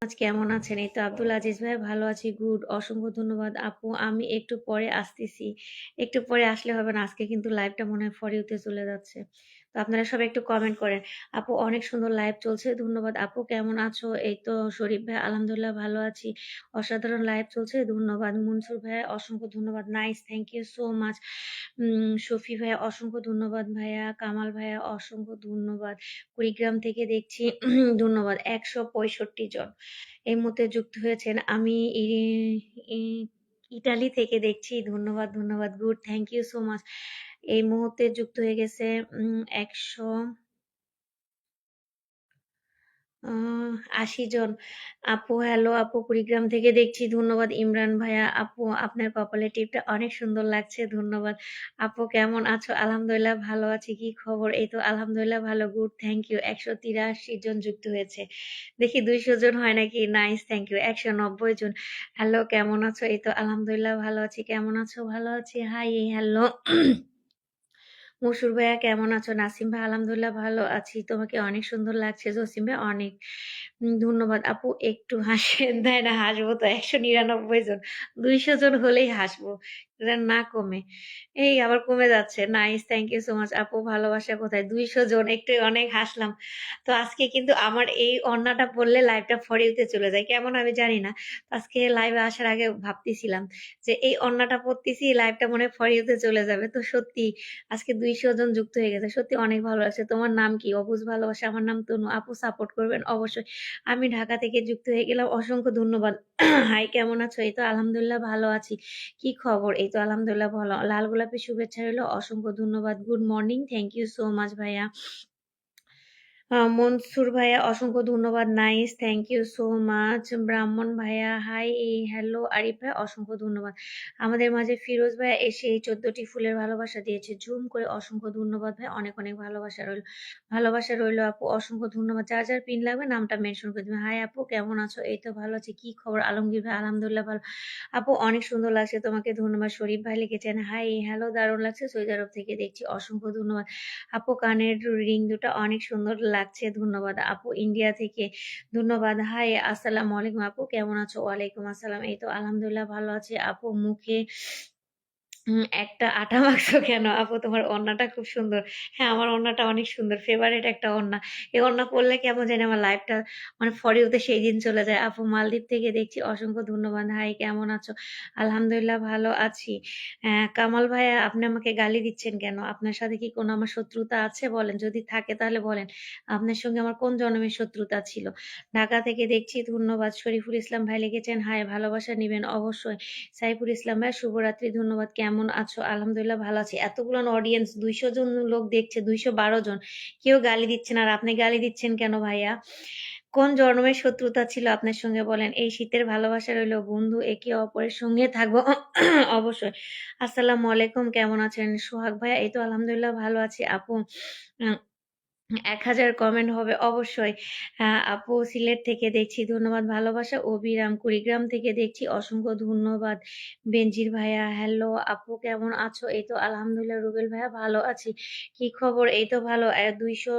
আজ কেমন আছেন? এই তো আব্দুল আজিজ ভাই ভালো আছি, গুড। অসংখ্য ধন্যবাদ আপু। আমি একটু পরে আসতেছি। একটু পরে আসলে হবে না, আজকে কিন্তু লাইভটা মনে হয় ফর ইউতে চলে যাচ্ছে। তো আপনারা সবাই একটু কমেন্ট করেন। আপু অনেক সুন্দর লাইভ চলছে, ধন্যবাদ। আপু কেমন আছো? এই তো শরীফ ভাই আলহামদুলিল্লাহ ভালো আছি। অসাধারণ লাইভ চলছে, ধন্যবাদ। মনসুর ভাই অসংখ্য ধন্যবাদ, nice, thank you so much. Shafi ভাইয়া অসংখ্য ধন্যবাদ ভাইয়া। কামাল ভাইয়া অসংখ্য ধন্যবাদ। কুড়িগ্রাম থেকে দেখছি, ধন্যবাদ। 165 জন এই মুহূর্তে যুক্ত হয়েছেন। আমি ইটালি থেকে দেখছি, ধন্যবাদ ধন্যবাদ, good, thank you so much. এই মুহূর্তে যুক্ত হয়ে গেছে 100 80 জন। আপু হ্যালো, আপু কুড়িগ্রাম থেকে দেখছি, ধন্যবাদ। ইমরান ভাইয়া আপু আপনার কপালে টিপটা অনেক সুন্দর লাগছে, ধন্যবাদ। আপু কেমন আছো? আলহামদুলিল্লাহ ভালো আছি, কি খবর? এই তো আলহামদুলিল্লাহ ভালো, গুড, থ্যাংক ইউ। 183 জন যুক্ত হয়েছে, দেখি 200 জন হয় নাকি। Nice, thank you. 190 জন। হ্যালো কেমন আছো? এই তো আলহামদুলিল্লাহ ভালো আছি, কেমন আছো? ভালো আছি, হাই, হ্যালো। মশুর ভাইয়া কেমন আছো? নাসিম ভাই আলহামদুলিল্লাহ ভালো আছি, তোমাকে অনেক সুন্দর লাগছে। জসিম ভাই অনেক ধন্যবাদ। আপু একটু হাসেন, তাই না? হাসবো তো, 199 জন, 200 জন হলেই হাসবো, এটা না কমে। এই আবার কমে যাচ্ছে, nice, thank you so much. আপু ভালোবাসা কোথায়? 200 জন, একটু অনেক হাসলাম। তো আজকে কিন্তু আমার এই অন্যটা পড়লে লাইভটা ফরিউতে চলে যায়, কেমন আমি জানি না। আজকে লাইভে আসার আগে ভাবতেছিলাম যে এই অন্যটা পড়তেছি, লাইভটা মনে হয় ফরিউতে চলে যাবে। তো সত্যি আজকে 200 জন যুক্ত হয়ে গেছে, সত্যি অনেক ভালো লাগছে। তোমার নাম কি? অবুঝ ভালোবাসা, আমার নাম তনু। আপু সাপোর্ট করবেন অবশ্যই। আমি ঢাকা থেকে যুক্ত হয়ে গেলাম, অসংখ্য ধন্যবাদ। হাই কেমন আছো? এই তো আলহামদুলিল্লাহ ভালো আছি, কি খবর? এই তো আলহামদুলিল্লাহ ভালো। লাল গোলাপি শুভেচ্ছা রইলো, অসংখ্য ধন্যবাদ। Good morning, thank you so much ভাইয়া। মনসুর ভাইয়া অসংখ্য ধন্যবাদ, nice, thank you so much. ব্রাহ্মণ ভাইয়া হাই, হ্যালো। আরিফ ভাই অসংখ্য ধন্যবাদ। আমাদের মাঝে ফিরোজ ভাইয়া এসে এই 14টি ফুলের ভালোবাসা দিয়েছে জুম করে, অসংখ্য ধন্যবাদ ভাই, অনেক অনেক ভালোবাসা রইল। ভালোবাসা রইল আপু, অসংখ্য ধন্যবাদ। যার যার পিন লাগবে নামটা মেনশন করে দিবেন। হাই আপু কেমন আছো? এই তো ভালো আছি, কি খবর? আলমগীর ভাই আলহামদুলিল্লাহ ভালো। আপু অনেক সুন্দর লাগছে তোমাকে, ধন্যবাদ। শরীফ ভাই লিখেছেন হাই, হ্যালো, দারুণ লাগছে, সৌদি আরব থেকে দেখছি, অসংখ্য ধন্যবাদ। আপু কানের রিং দুটা অনেক সুন্দর লাগছে, ধন্যবাদ। আপু ইন্ডিয়া থেকে ধন্যবাদ। হাই আসসালামু আলাইকুম, আপু কেমন আছো? ওয়ালাইকুম আসসালাম, এই তো আলহামদুলিল্লাহ ভালো আছি। আপু মুখে একটা আটা মাখছো কেন? আপু তোমার ওড়নাটা খুব সুন্দর। হ্যাঁ, আমার ওড়নাটা অনেক সুন্দর, ফেভারিট একটা ওড়না। এই ওড়না পরলে কেমন জানি আমার লাইফটা মানে ফর ইউতে সেই দিন চলে যায়। আপু মালদ্বীপ থেকে দেখছি, অসংখ্য ধন্যবাদ। হাই কেমন আছো? আলহামদুলিল্লাহ ভালো আছি। কামাল ভাইয়া আপনি আমাকে গালি দিচ্ছেন কেন? আপনার সাথে কি কোনো আমার শত্রুতা আছে বলেন, যদি থাকে তাহলে বলেন। আপনার সঙ্গে আমার কোন জন্মের শত্রুতা ছিল? ঢাকা থেকে দেখছি, ধন্যবাদ। শরীফুল ইসলাম ভাই লিখেছেন হাই, ভালোবাসা নিবেন অবশ্যই। সাইফুল ইসলাম ভাই শুভরাত্রি, ধন্যবাদ। কেমন আছো? আলহামদুলিল্লাহ ভালো আছি। এতগুলো অডিয়েন্স, 200 জন লোক দেখছে, 212 জন, কেউ গালি দিচ্ছেন, আর আপনি গালি দিচ্ছেন কেন ভাইয়া? কোন জন্মের শত্রুতা ছিল আপনার সঙ্গে বলেন। এই শীতের ভালোবাসা রইল বন্ধু, একে অপরের সঙ্গে থাকবো অবশ্যই। আসসালামু আলাইকুম, কেমন আছেন সোহাগ ভাইয়া? এই তো আলহামদুলিল্লাহ ভালো আছি আপু। 1000 কমেন্ট হবে অবশ্যই। আপু সিলেট থেকে দেখছি, ধন্যবাদ। ভালোবাসা অবিরাম, কুড়িগ্রাম থেকে দেখছি, অসংখ্য ধন্যবাদ। বেনজির ভাইয়া হ্যালো, আপু কেমন আছো? এই তো আলহামদুলিল্লাহ। রুবেল ভাইয়া ভালো আছি, কি খবর? এই তো ভালো। 200